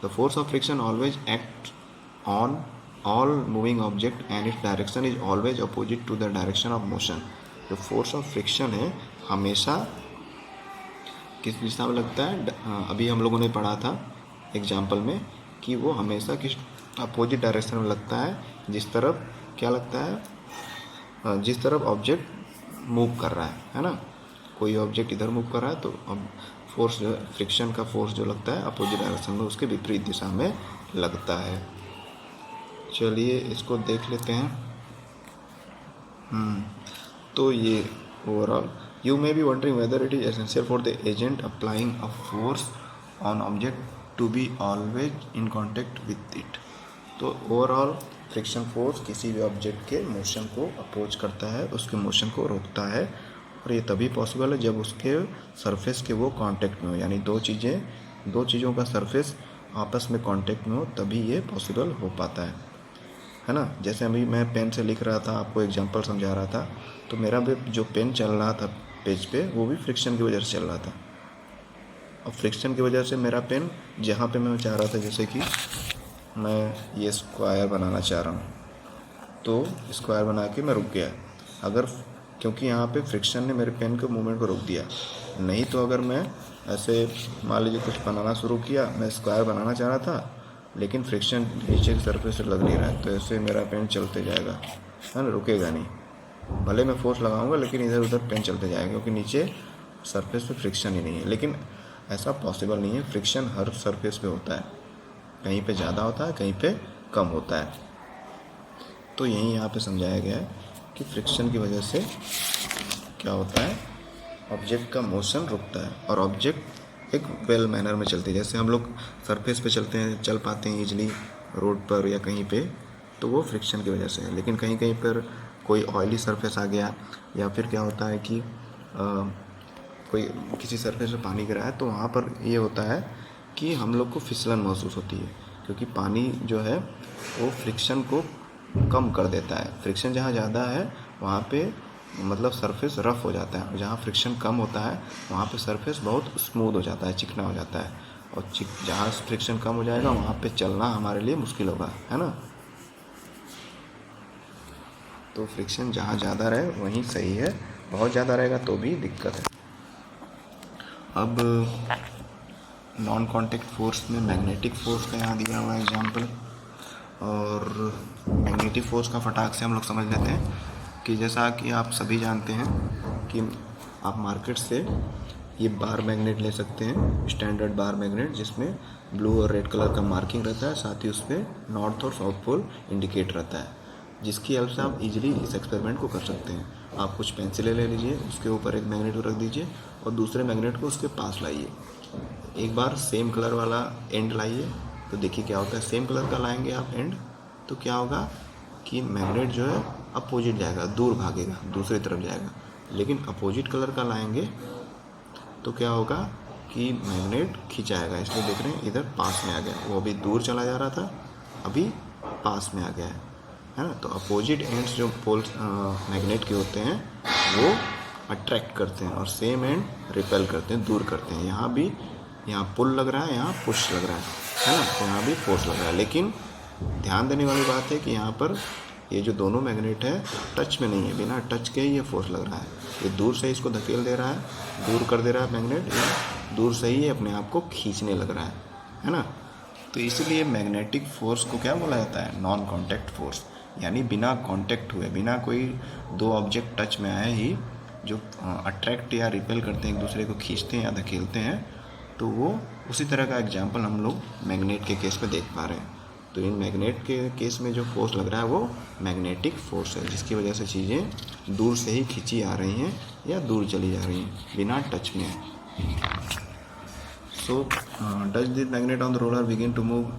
The force of friction always act on all moving object and its direction is always opposite to the direction of motion. जो फोर्स ऑफ फ्रिक्शन है हमेशा किस दिशा में लगता है, अभी हम लोगों ने पढ़ा था एग्जाम्पल में कि वो हमेशा किस अपोजिट डायरेक्शन में लगता है, जिस तरफ क्या लगता है, जिस तरफ ऑब्जेक्ट मूव कर रहा है ना। कोई ऑब्जेक्ट इधर मूव कर रहा है तो अब फोर्स जो फ्रिक्शन का फोर्स जो लगता है अपोजिट डायरेक्शन में उसके विपरीत दिशा में लगता है। चलिए इसको देख लेते हैं। तो ये overall you may be wondering whether it is essential for the agent applying a force on object to be always in contact with it. तो ओवरऑल फ्रिक्शन फोर्स किसी भी ऑब्जेक्ट के मोशन को अप्रोच करता है, उसके मोशन को रोकता है, और ये तभी पॉसिबल है जब उसके सरफेस के वो कांटेक्ट में हो, यानी दो चीज़ों का सरफेस आपस में कांटेक्ट में हो, तभी ये पॉसिबल हो पाता है ना। जैसे अभी मैं पेन से लिख रहा था, आपको एग्जांपल समझा रहा था, तो मेरा भी जो पेन चल रहा था पेज पे वो भी फ्रिक्शन की वजह से चल रहा था। और फ्रिक्शन की वजह से मेरा पेन जहाँ पे मैं चाह रहा था, जैसे कि मैं ये स्क्वायर बनाना चाह रहा हूँ, तो स्क्वायर बना के मैं रुक गया, अगर क्योंकि यहाँ पे फ्रिक्शन ने मेरे पेन के मूवमेंट को रोक दिया। नहीं तो अगर मैं ऐसे मान लीजिए कुछ बनाना शुरू किया, मैं स्क्वायर बनाना चाह रहा था लेकिन फ्रिक्शन नीचे की सरफेस से लग नहीं रहा है, तो ऐसे मेरा पेन चलते जाएगा, है ना, रुकेगा नहीं। भले मैं फोर्स लगाऊंगा लेकिन इधर उधर पेन चलते जाएगा, क्योंकि नीचे सरफेस पे फ्रिक्शन ही नहीं है। लेकिन ऐसा पॉसिबल नहीं है, फ्रिक्शन हर सरफेस पे होता है, कहीं पे ज़्यादा होता है, कहीं पे कम होता है। तो यही यहाँ पे समझाया गया है कि फ्रिक्शन की वजह से क्या होता है, ऑब्जेक्ट का मोशन रुकता है और ऑब्जेक्ट एक वेल मैनर में चलती है। जैसे हम लोग सरफेस पे चलते हैं, चल पाते हैं इजली रोड पर या कहीं पे, तो वो फ्रिक्शन की वजह से है। लेकिन कहीं कहीं पर कोई ऑयली सरफेस आ गया, या फिर क्या होता है कि कोई किसी सरफेस पे पानी गिरा है, तो वहाँ पर ये होता है कि हम लोग को फिसलन महसूस होती है, क्योंकि पानी जो है वो फ्रिक्शन को कम कर देता है। फ्रिक्शन जहाँ ज़्यादा है वहाँ पे मतलब सरफेस रफ़ हो जाता है, और जहाँ फ्रिक्शन कम होता है वहाँ पे सरफेस बहुत स्मूथ हो जाता है, चिकना हो जाता है। और जहाँ फ्रिक्शन कम हो जाएगा वहाँ पे चलना हमारे लिए मुश्किल होगा, है ना। तो फ्रिक्शन जहाँ ज़्यादा रहे वहीं सही है, बहुत ज़्यादा रहेगा तो भी दिक्कत है। अब नॉन कॉन्टेक्ट फोर्स में मैग्नेटिक फोर्स का यहाँ दिया हुआ है एग्जाम्पल, और मैग्नेटिक फोर्स का फटाक से हम लोग समझ लेते हैं कि जैसा कि आप सभी जानते हैं कि आप मार्केट से ये बार मैग्नेट ले सकते हैं, स्टैंडर्ड बार मैग्नेट, जिसमें ब्लू और रेड कलर का मार्किंग रहता है, साथ ही उस पर नॉर्थ और साउथ पोल इंडिकेट रहता है, जिसकी हेल्प से आप इजीली इस एक्सपेरिमेंट को कर सकते हैं। आप कुछ पेंसिलें ले लीजिए, उसके ऊपर एक मैग्नेट को रख दीजिए और दूसरे मैग्नेट को उसके पास लाइए। एक बार सेम कलर वाला एंड लाइए, तो देखिए क्या होता है। सेम कलर का लाएंगे आप एंड, तो क्या होगा कि मैग्नेट जो है अपोजिट जाएगा, दूर भागेगा, दूसरी तरफ जाएगा। लेकिन अपोजिट कलर का लाएंगे तो क्या होगा कि मैग्नेट खिंचाएगा। इसलिए देख रहे हैं इधर पास में आ गया, वो अभी दूर चला जा रहा था, अभी पास में आ गया है ना। तो अपोजिट एंड्स जो पोल्स मैग्नेट के होते हैं वो अट्रैक्ट करते हैं, और सेम एंड रिपेल करते हैं, दूर करते हैं। यहाँ भी, यहाँ पुल लग रहा है, यहाँ पुश लग रहा है ना, तो यहाँ भी फोर्स लग रहा है। लेकिन ध्यान देने वाली बात है कि यहाँ पर ये जो दोनों मैग्नेट है टच में नहीं है, बिना टच के ही ये फोर्स लग रहा है। ये दूर से इसको धकेल दे रहा है, दूर कर दे रहा है मैग्नेट, या दूर से ही अपने आप को खींचने लग रहा है ना। तो इसीलिए मैग्नेटिक फोर्स को क्या बोला जाता है, नॉन कॉन्टैक्ट फोर्स, यानी बिना कॉन्टैक्ट हुए, बिना कोई दो ऑब्जेक्ट टच में आए ही जो अट्रैक्ट या रिपेल करते हैं, एक दूसरे को खींचते हैं या धकेलते हैं, तो वो उसी तरह का एग्जाम्पल हम लोग मैग्नेट के केस में देख पा रहे हैं। तो इन मैग्नेट के केस में जो फोर्स लग रहा है वो मैग्नेटिक फोर्स है, जिसकी वजह से चीज़ें दूर से ही खींची आ रही हैं या दूर चली जा रही हैं, बिना टच में। So does this magnet on the roller begin to move.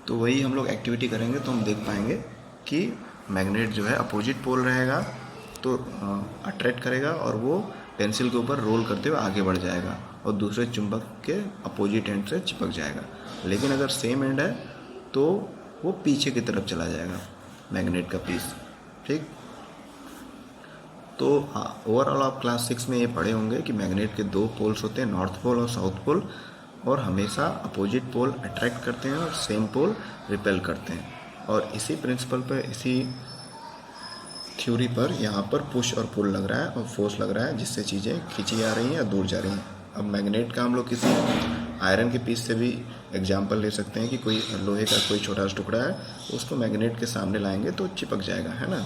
तो वही हम लोग एक्टिविटी करेंगे तो हम देख पाएंगे कि मैग्नेट जो है अपोजिट पोल रहेगा तो अट्रैक्ट करेगा, और वो पेंसिल के ऊपर रोल करते हुए आगे बढ़ जाएगा और दूसरे चुंबक के अपोजिट एंड से चिपक जाएगा। लेकिन अगर सेम एंड है तो वो पीछे की तरफ चला जाएगा मैग्नेट का पीस, ठीक। तो ओवरऑल आप क्लास 6 में ये पढ़े होंगे कि मैग्नेट के दो पोल्स होते हैं, नॉर्थ पोल और साउथ पोल, और हमेशा अपोजिट पोल अट्रैक्ट करते हैं और सेम पोल रिपेल करते हैं। और इसी प्रिंसिपल पर, इसी थ्योरी पर यहाँ पर पुश और पुल लग रहा है और फोर्स लग रहा है, जिससे चीज़ें खींची जा रही हैं या दूर जा रही हैं। अब मैग्नेट का हम लोग किसी आयरन के पीस से भी एग्जांपल ले सकते हैं कि कोई लोहे का कोई छोटा सा टुकड़ा है, उसको मैग्नेट के सामने लाएंगे तो चिपक जाएगा, है ना।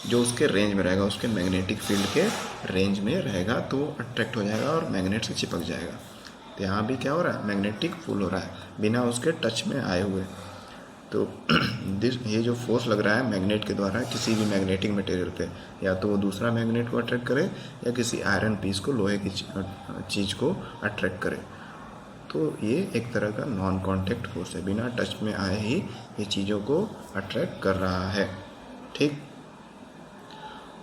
जो उसके रेंज में रहेगा, उसके मैग्नेटिक फील्ड के रेंज में रहेगा तो अट्रैक्ट हो जाएगा और मैग्नेट से चिपक जाएगा। तो यहाँ भी क्या हो रहा है, मैग्नेटिक पुल हो रहा है बिना उसके टच में आए हुए। तो ये जो फोर्स लग रहा है मैग्नेट के द्वारा किसी भी मैग्नेटिक मटेरियल पे, या तो वो दूसरा मैग्नेट को अट्रैक्ट करे या किसी आयरन पीस को, लोहे की चीज़ को अट्रैक्ट करे, तो ये एक तरह का नॉन कॉन्टैक्ट फोर्स है, बिना टच में आए ही ये चीज़ों को अट्रैक्ट कर रहा है। ठीक,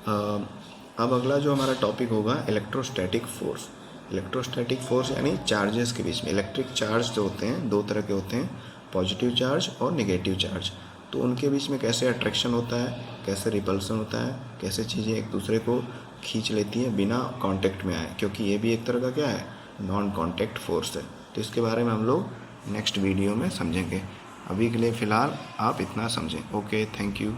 अब अगला जो हमारा टॉपिक होगा इलेक्ट्रोस्टैटिक फोर्स। इलेक्ट्रोस्टैटिक फोर्स यानी चार्जेस के बीच में, इलेक्ट्रिक चार्ज जो होते हैं दो तरह के होते हैं, पॉजिटिव चार्ज और नेगेटिव चार्ज। तो उनके बीच में कैसे अट्रैक्शन होता है, कैसे रिपल्सन होता है, कैसे चीज़ें एक दूसरे को खींच लेती हैं बिना कांटेक्ट में आए, क्योंकि ये भी एक तरह का क्या है, नॉन कांटेक्ट फोर्स है। तो इसके बारे में हम लोग नेक्स्ट वीडियो में समझेंगे। अभी के लिए फ़िलहाल आप इतना समझें। Okay, thank you.